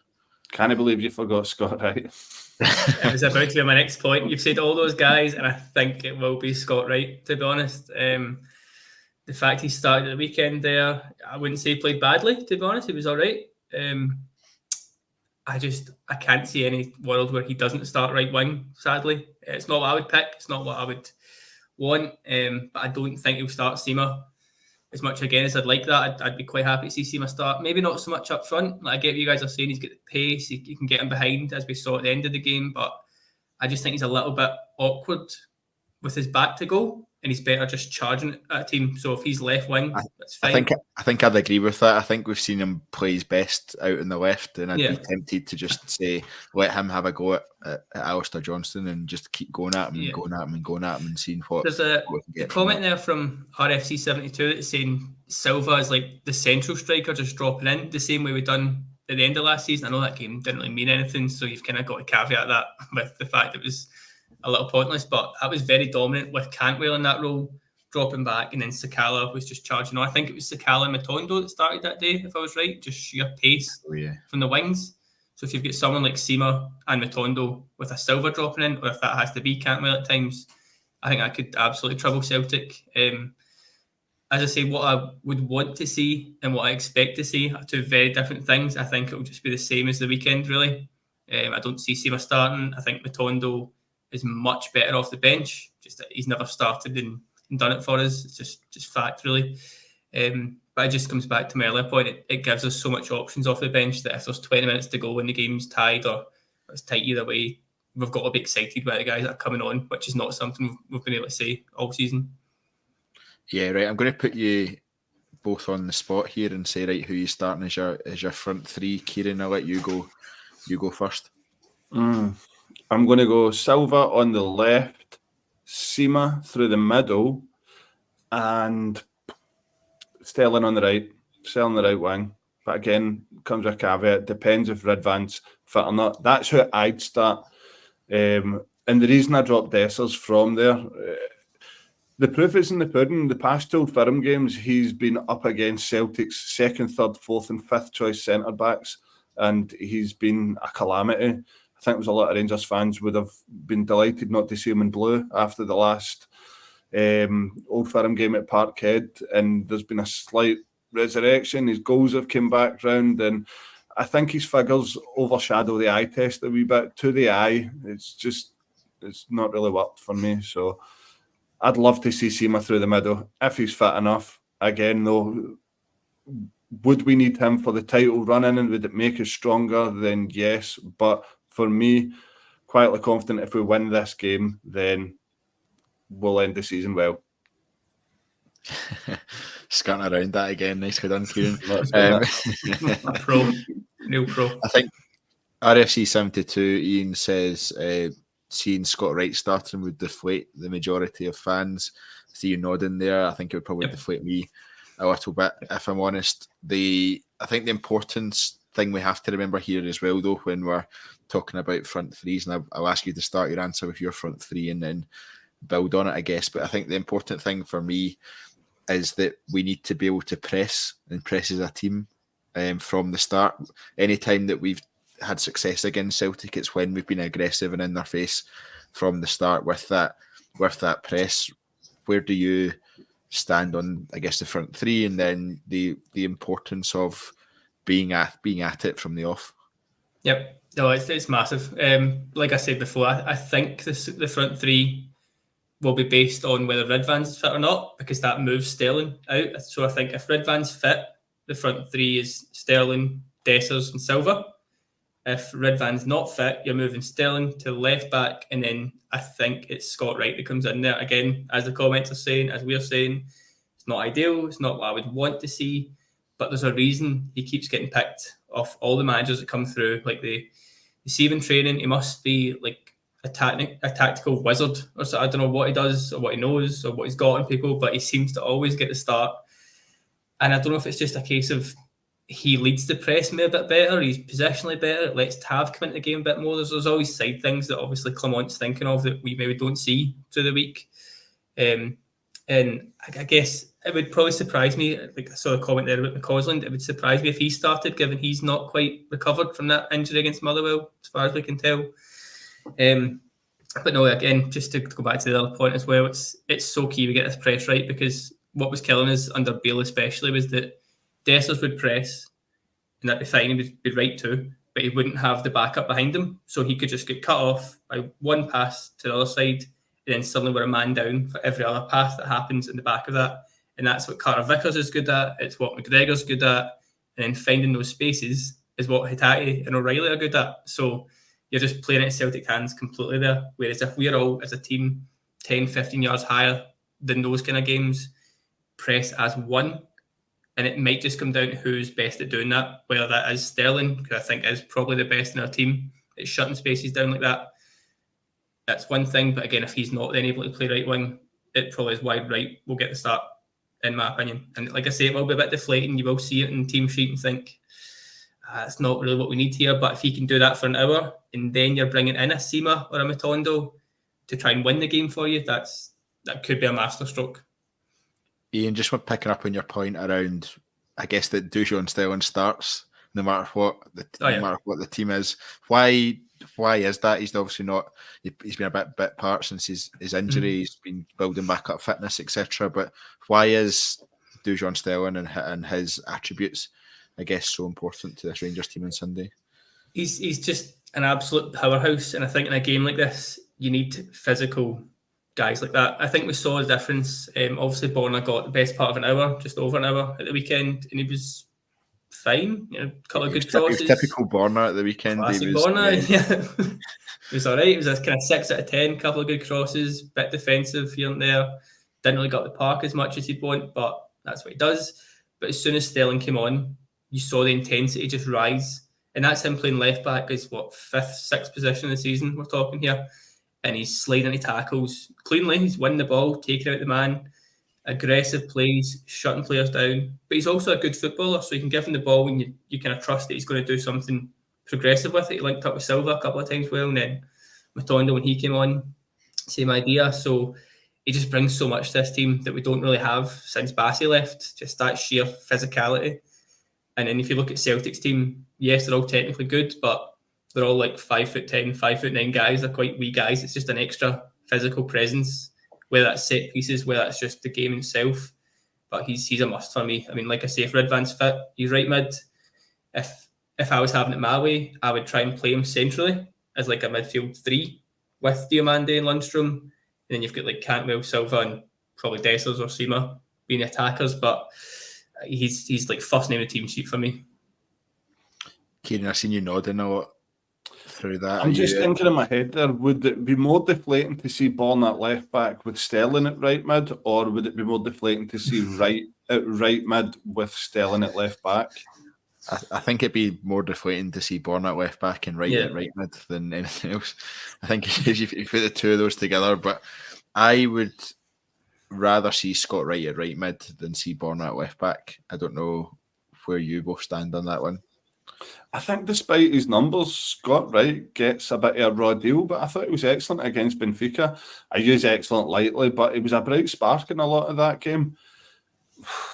Can't believe you forgot Scott Wright. It was about to be my next point. You've said all those guys, and I think it will be Scott Wright, to be honest. The fact he started at the weekend there, I wouldn't say he played badly, to be honest. He was all right. I can't see any world where he doesn't start right wing, sadly. It's not what I would pick. It's not what I would want. But I don't think he'll start Seema. As much, again, as I'd like that, I'd be quite happy to see Seema start. Maybe not so much up front. Like I get what you guys are saying, he's got the pace, you can get him behind, as we saw at the end of the game, but I just think he's a little bit awkward with his back to goal, and he's better just charging at a team. So if he's left wing, that's fine. I think I'd agree with that. I think we've seen him play his best out on the left, and I'd be tempted to just say, let him have a go at Alistair Johnston and just keep going at him and going at him and going at him and seeing what. There's a comment there from RFC72 that's saying Silva is like the central striker just dropping in the same way we done at the end of last season. I know that game didn't really mean anything, so you've kind of got to caveat that with the fact it was a little pointless, but that was very dominant with Cantwell in that role, dropping back, and then Sakala was just charging on. I think it was Sakala and Matondo that started that day, if I was right, just sheer pace from the wings. So if you've got someone like Seema and Matondo with a Silva dropping in, or if that has to be Cantwell at times, I think that could absolutely trouble Celtic. As I say, what I would want to see and what I expect to see are two very different things. I think it will just be the same as the weekend, really. I don't see Seema starting. I think Matondo is much better off the bench. Just that he's never started and done it for us. It's just fact, really. But it just comes back to my earlier point. It gives us so much options off the bench that if there's 20 minutes to go and the game's tied or it's tight either way, we've got to be excited by the guys that are coming on, which is not something we've been able to say all season. Yeah, right. I'm going to put you both on the spot here and say, right, who you starting as your front three. Kyran, I'll let you go. You go first. I'm going to go Silva on the left, Seema through the middle, and Sterling on the right. Sterling the right wing. But again, comes with a caveat. Depends if Redvan's fit or not. That's how I'd start. And the reason I dropped Dessers from there, the proof is in the pudding. The past two Old Firm games, he's been up against Celtic's second, third, fourth and fifth choice centre-backs, and he's been a calamity. I think there's a lot of Rangers fans would have been delighted not to see him in blue after the last Old Firm game at Parkhead, and there's been a slight resurrection. His goals have come back round, and I think his figures overshadow the eye test a wee bit. To the eye, it's not really worked for me. So I'd love to see Seema through the middle if he's fit enough. Again, though, would we need him for the title run-in, and would it make us stronger? Then yes. But for me, quietly confident if we win this game, then we'll end the season well. Skirting around that again. Nicely done, Kieran. A pro. Real pro. I think RFC 72, Ian says, seeing Scott Wright starting would deflate the majority of fans. See you nodding there. I think it would probably deflate me a little bit, if I'm honest. I think the importance thing we have to remember here as well, though, when we're talking about front threes, and I'll ask you to start your answer with your front three and then build on it, I guess. But I think the important thing for me is that we need to be able to press as a team from the start. Anytime that we've had success against Celtic, it's when we've been aggressive and in their face from the start with that press. Where do you stand on, I guess, the front three, and then the importance of being at it from the off? Yep, no, it's massive. Like I said before, I think the front three will be based on whether Ridvan's fit or not, because that moves Sterling out. So I think if Ridvan's fit, the front three is Sterling, Dessers and Silva. If Ridvan's not fit, you're moving Sterling to left back, and then I think it's Scott Wright that comes in there. Again, as the comments are saying, as we're saying, it's not ideal, it's not what I would want to see, but there's a reason he keeps getting picked off all the managers that come through. Like you see him in training, he must be like a tactical wizard or so. I don't know what he does or what he knows or what he's got on people, but he seems to always get the start. And I don't know if it's just a case of he leads the press maybe a bit better, he's positionally better, it lets Tav come into the game a bit more. There's always side things that obviously Clement's thinking of that we maybe don't see through the week. And I guess it would probably surprise me, like I saw a comment there about McCausland, it would surprise me if he started, given he's not quite recovered from that injury against Motherwell, as far as we can tell. But no, again, just to go back to the other point as well, it's so key we get this press right, because what was killing us under Bale especially was that Dessers would press, and that'd be fine, he would be right too, but he wouldn't have the backup behind him, so he could just get cut off by one pass to the other side, and then suddenly we're a man down for every other pass that happens in the back of that. And that's what Carter Vickers is good at, it's what McGregor's good at, and then finding those spaces is what Hatate and O'Reilly are good at. So you're just playing it at Celtic hands completely there. Whereas if we're all, as a team, 10, 15 yards higher than those kind of games, press as one, and it might just come down to who's best at doing that, whether that is Sterling, because I think is probably the best in our team at shutting spaces down like that. That's one thing, but again, if he's not then able to play right wing, it probably is wide right will get the start, in my opinion. And like I say, it will be a bit deflating. You will see it in the team sheet and think, it's not really what we need here. But if he can do that for an hour, and then you're bringing in a Sima or a Matondo to try and win the game for you, that could be a masterstroke. Ian, just picking up on your point around, I guess, that Dujon Sterling starts no matter what the team is. Why is that? He's obviously not. He's been a bit part since his injury. He's been building back up fitness, etc. But why is Dujon Sterling and his attributes, I guess, so important to this Rangers team on Sunday? He's just an absolute powerhouse, and I think in a game like this, you need physical guys like that. I think we saw the difference. Obviously, Borna got the best part of an hour, just over an hour at the weekend, and he was fine. You know, a couple of good crosses. It was typical Borna at the weekend. Classic Borna, yeah. He was all right. It was a kind of 6 out of 10, couple of good crosses, bit defensive here and there. Didn't really got the park as much as he'd want, but that's what he does. But as soon as Sterling came on, you saw the intensity just rise. And that's him playing left back, is what, 5th, 6th position of the season we're talking here. And he's sliding into tackles cleanly. He's winning the ball, taking out the man, aggressive plays, shutting players down. But he's also a good footballer, so you can give him the ball and you kind of trust that he's going to do something progressive with it. He linked up with Silva a couple of times well, and then Matondo, when he came on, same idea. So he just brings so much to this team that we don't really have since Bassey left, just that sheer physicality. And then if you look at Celtic's team, yes, they're all technically good, but they're all like 5'10", 5'9" guys. They're quite wee guys. It's just an extra physical presence, whether that's set pieces, whether that's just the game itself. But he's a must for me. I mean, like I say, if Ridvan's fit, he's right mid. If I was having it my way, I would try and play him centrally as like a midfield 3 with Diomande and Lundstrom. And then you've got like Cantwell, Silva, and probably Dessers or Sima being attackers. But he's like first name of the team sheet for me. Kyran, I've seen you nodding a lot through that. I'm just thinking in my head there, would it be more deflating to see Bourne at left back with Sterling at right mid, or would it be more deflating to see Wright at right mid with Sterling at left back? I think it'd be more deflating to see Bourne at left back and Wright at right mid than anything else. I think if you put the two of those together, but I would rather see Scott Wright at right mid than see Bourne at left back. I don't know where you both stand on that one. I think despite his numbers, Scott Wright gets a bit of a raw deal, but I thought he was excellent against Benfica. I use excellent lightly, but he was a bright spark in a lot of that game.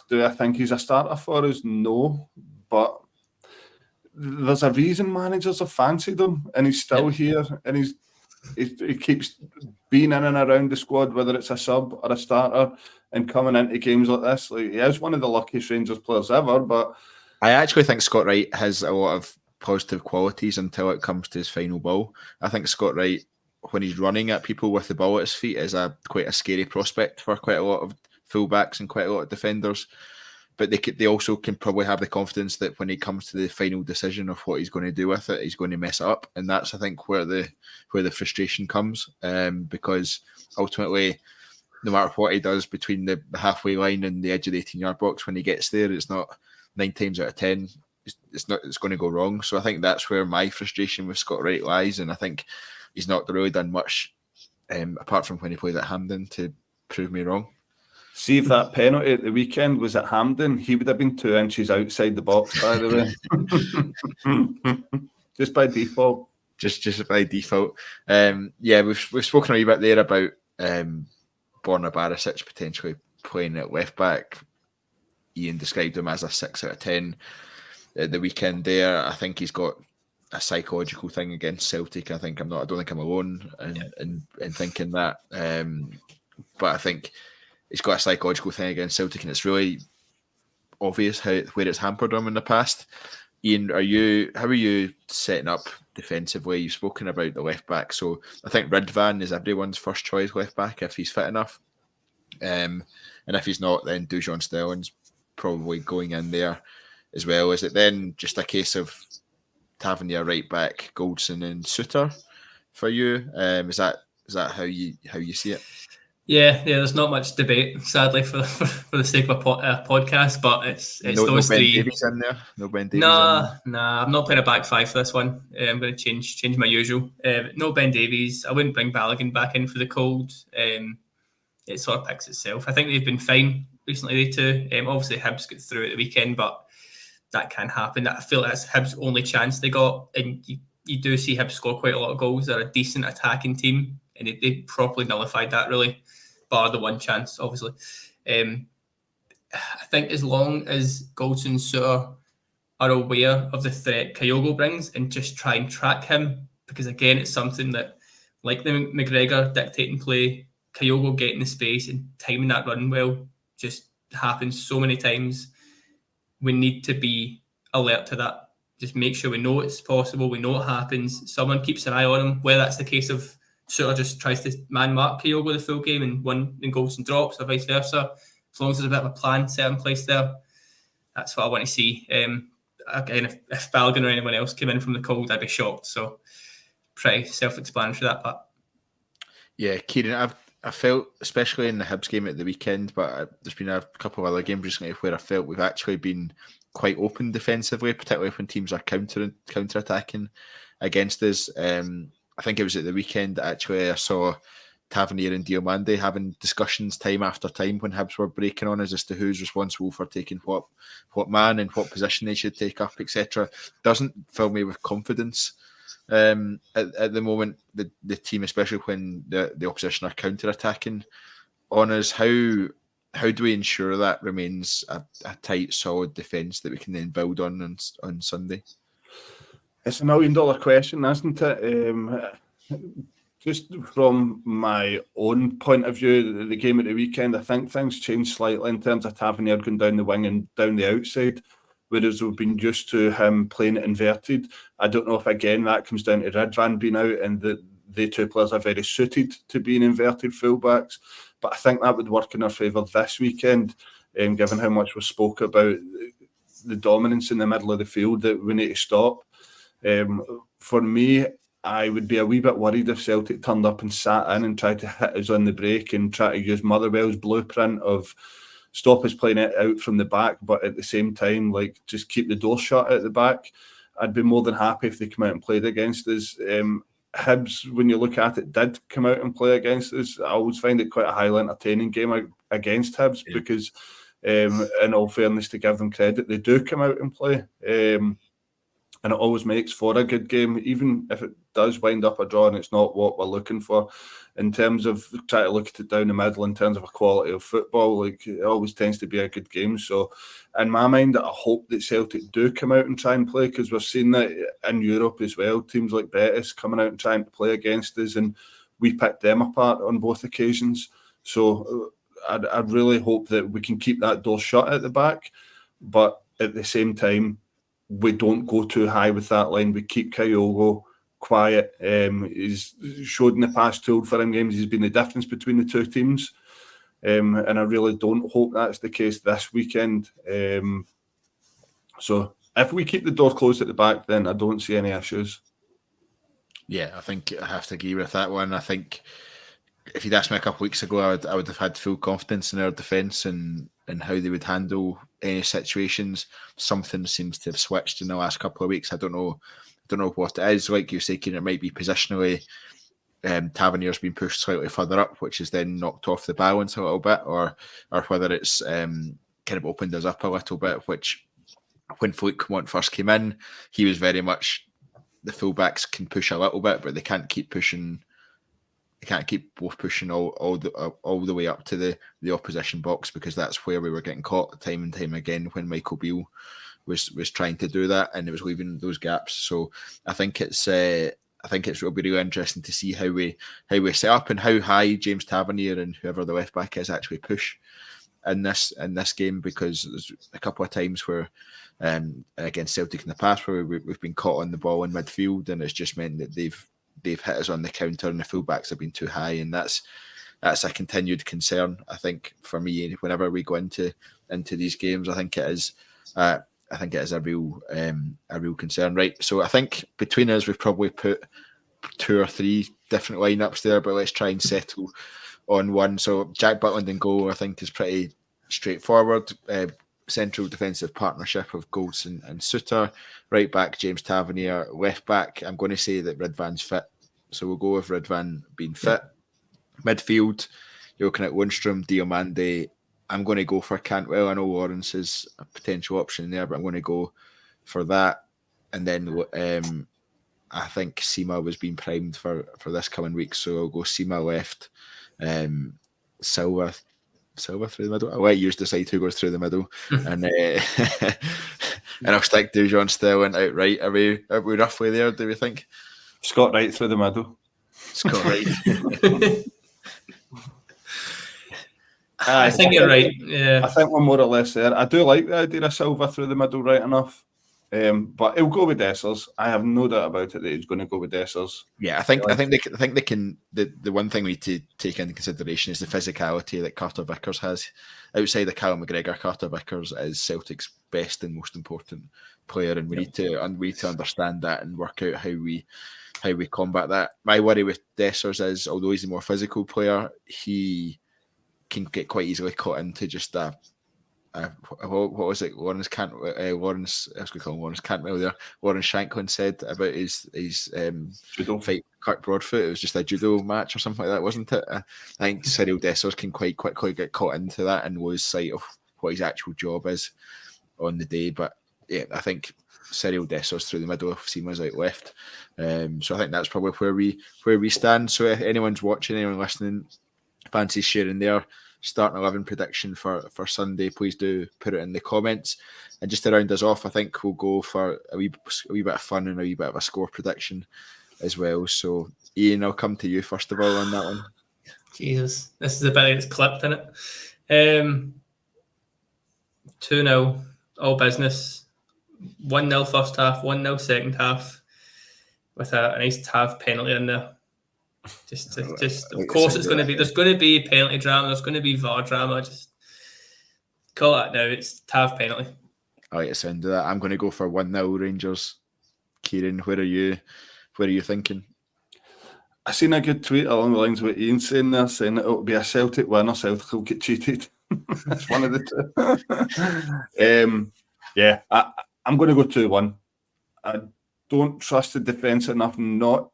Do I think he's a starter for us? No, but there's a reason managers have fancied him, and he's still here, and he keeps being in and around the squad, whether it's a sub or a starter, and coming into games like this. Like, he is one of the luckiest Rangers players ever, but I actually think Scott Wright has a lot of positive qualities until it comes to his final ball. I think Scott Wright, when he's running at people with the ball at his feet, is quite a scary prospect for quite a lot of fullbacks and quite a lot of defenders. But they also can probably have the confidence that when he comes to the final decision of what he's going to do with it, he's going to mess it up, and that's, I think, where the frustration comes, because ultimately, no matter what he does between the halfway line and the edge of the 18-yard box, when he gets there, it's not 9 times out of 10 it's going to go wrong. So I think that's where my frustration with Scott Wright lies, and I think he's not really done much apart from when he played at Hampden to prove me wrong. See, if that penalty at the weekend was at Hampden, he would have been 2 inches outside the box, by the way. Just by default. Just by default. We've spoken a wee bit there about Borna Barisic potentially playing at left back. Ian described him as a 6 out of 10 at the weekend there. I think he's got a psychological thing against Celtic. I don't think I'm alone in thinking that. But I think he's got a psychological thing against Celtic, and it's really obvious where it's hampered him in the past. Ian, how are you setting up defensively? You've spoken about the left back, so I think Ridvan is everyone's first choice left back if he's fit enough. And if he's not, then Dujon Sterling's probably going in there as well. Is it then just a case of Tavernier right back, Goldson and Suter for you? Is that how you see it? Yeah. There's not much debate, sadly, for the sake of a podcast, but it's those Ben three. Davies in there? No Ben Davies. Nah. I'm not playing a back five for this one. I'm going to change my usual. No Ben Davies. I wouldn't bring Balogun back in for the cold. It sort of picks itself. I think they've been fine recently, they too. Obviously, Hibs got through at the weekend, but that can happen. I feel that's Hibs' only chance they got, and you do see Hibs score quite a lot of goals. They're a decent attacking team, and they properly nullified that, really, bar the one chance, obviously. I think as long as Goldson and Suter are aware of the threat Kyogo brings and just try and track him, because, again, it's something that, like the McGregor dictating play, Kyogo getting the space and timing that run well just happens so many times. We need to be alert to that. Just make sure we know it's possible, we know it happens. Someone keeps an eye on him, whether that's the case of Suter just tries to man mark Kyogo the full game and Goldson drops, or vice versa. As long as there's a bit of a plan set in place there, that's what I want to see. Again, if Balogun or anyone else came in from the cold, I'd be shocked. So pretty self-explanatory, that part. Yeah, Kyran, I felt, especially in the Hibs game at the weekend, but there's been a couple of other games recently where I felt we've actually been quite open defensively, particularly when teams are counter-attacking against us. I think it was at the weekend that actually I saw Tavernier and Diomande having discussions time after time when Hibs were breaking on us as to who's responsible for taking what man and what position they should take up, etc. Doesn't fill me with confidence. At the moment, the team, especially when the opposition are counter-attacking on us, how do we ensure that remains a tight, solid defence that we can then build on Sunday? It's $1 million question, isn't it? Just from my own point of view, the game at the weekend, I think things changed slightly in terms of Tavernier going down the wing and down the outside, whereas we've been used to him playing it inverted. I don't know if, again, that comes down to Ridvan being out and the two players are very suited to being inverted fullbacks, but I think that would work in our favour this weekend. given how much was spoke about the dominance in the middle of the field that we need to stop. For me, I would be a wee bit worried if Celtic turned up and sat in and tried to hit us on the break and try to use Motherwell's blueprint of stop us playing it out from the back, but at the same time, like, just keep the door shut at the back. I'd be more than happy if they come out and played against us. Hibs, when you look at it, did come out and play against us. I always find it quite a highly entertaining game against Hibs because, in all fairness, to give them credit, they do come out and play. And it always makes for a good game, even if it does wind up a draw and it's not what we're looking for. In terms of trying to look at it down the middle, in terms of a quality of football, like, it always tends to be a good game. So in my mind, I hope that Celtic do come out and try and play, because we've seen that in Europe as well. Teams like Betis coming out and trying to play against us, and we picked them apart on both occasions. So I really hope that we can keep that door shut at the back, but at the same time, we don't go too high with that line. We keep Kyogo quiet. He's showed in the past 2 for him games he's been the difference between the two teams. And I really don't hope that's the case this weekend. So if we keep the door closed at the back, then I don't see any issues. Yeah, I think I have to agree with that one. I think if you'd asked me a couple of weeks ago, I would have had full confidence in our defence and how they would handle any situations. Something seems to have switched in the last couple of weeks. I don't know what it is. Like you say, Kieran, it might be positionally. Tavernier's been pushed slightly further up, which is then knocked off the balance a little bit, or whether it's kind of opened us up a little bit. Which, when Philippe Clement first came in, he was very much the fullbacks can push a little bit, but they can't keep pushing. They can't keep both pushing all the way up to the opposition box, because that's where we were getting caught time and time again when Michael Beale was trying to do that, and it was leaving those gaps. So I think it'll be really interesting to see how we set up and how high James Tavernier and whoever the left back is actually push in this game, because there's a couple of times where against Celtic in the past where we've been caught on the ball in midfield, and it's just meant that they've hit us on the counter and the fullbacks have been too high, and that's a continued concern. I think for me, whenever we go into these games, I think it is a real concern, right? So I think between us, we've probably put 2 or 3 different lineups there, but let's try and settle on one. So Jack Butland in goal, I think, is pretty straightforward. Central defensive partnership of Goldson and Suter. Right back, James Tavernier. Left back, I'm going to say that Ridvan's fit, so we'll go with Ridvan being fit. Midfield, you're looking at Lundstrom, Diomande. I'm going to go for Cantwell. I know Lawrence is a potential option there, but I'm going to go for that. And then I think Sima was being primed for this coming week, so I'll go Sima left, Silva through the middle. I'll let you decide who goes through the middle, and I'll stick to John Sterling out right. Are we roughly there, do we think? Scott Wright through the middle. Scott Wright. I think you're right. Yeah, I think we're more or less there. I do like the idea of Silva through the middle, right enough. But he'll go with Dessers. I have no doubt about it that he's going to go with Dessers. Yeah, I think they can. The one thing we need to take into consideration is the physicality that Carter Vickers has. Outside of Callum McGregor, Carter Vickers is Celtic's best and most important player, and we need to understand that and work out how we combat that. My worry with Dessers is, although he's a more physical player, he can get quite easily caught into just what was it? Lawrence Cantwell there. Lawrence Shanklin said about his judo fight, Kirk Broadfoot. It was just a judo match or something like that, wasn't it? I think Cyril Dessers can quite quickly get caught into that and lose sight of what his actual job is on the day. But yeah, I think Cyril Dessers through the middle, Seema's out left. So I think that's probably where we stand. So if anyone's watching, anyone listening, fancies sharing their starting 11 prediction for Sunday, please do put it in the comments. And just to round us off, I think we'll go for a wee bit of fun and a wee bit of a score prediction as well. So Iain, I'll come to you first of all on that one. Jesus, this is a bit that's clipped in it. 2-0, all business. 1-0 first half, 1-0 second half, with a nice Tav penalty in there. Just of course, there's going to be penalty drama. There's going to be VAR drama. Just Call it now. It's Tav penalty. I like the sound of that. I'm going to go for 1-0 Rangers. Kieran, where are you thinking? I seen a good tweet along the lines of what Ian saying there, saying that it'll be a Celtic win or Celtic will get cheated. It's one of the two. Yeah, I'm going to go 2-1. I don't trust the defence enough not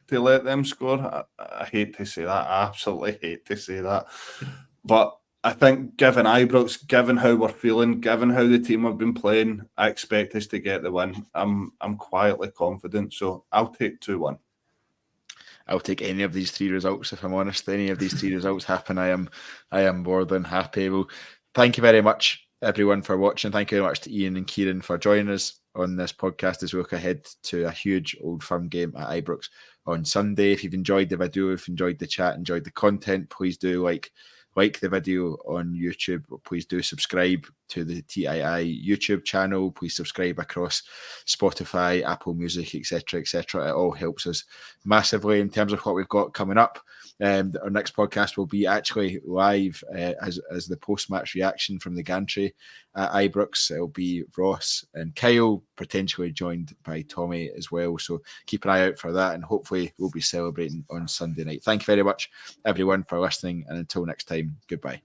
to let them score. I hate to say that. I absolutely hate to say that. But I think given Ibrox, given how we're feeling, given how the team have been playing, I expect us to get the win. I'm quietly confident, so I'll take 2-1. I'll take any of these three results, if I'm honest. Any of these three results happen, I am more than happy. Well, thank you very much, everyone, for watching. Thank you very much to Ian and Kieran for joining us on this podcast as we look ahead to a huge Old Firm game at Ibrox on Sunday. If you've enjoyed the video, if you've enjoyed the chat, enjoyed the content, please do like the video on YouTube. Please do subscribe to the TII YouTube channel. Please subscribe across Spotify, Apple Music, etc., etc. It all helps us massively in terms of what we've got coming up. Our next podcast will be actually live as the post-match reaction from the gantry at Ibrox. It'll be Ross and Kyle, potentially joined by Tommy as well. So keep an eye out for that, and hopefully we'll be celebrating on Sunday night. Thank you very much, everyone, for listening, and until next time, goodbye.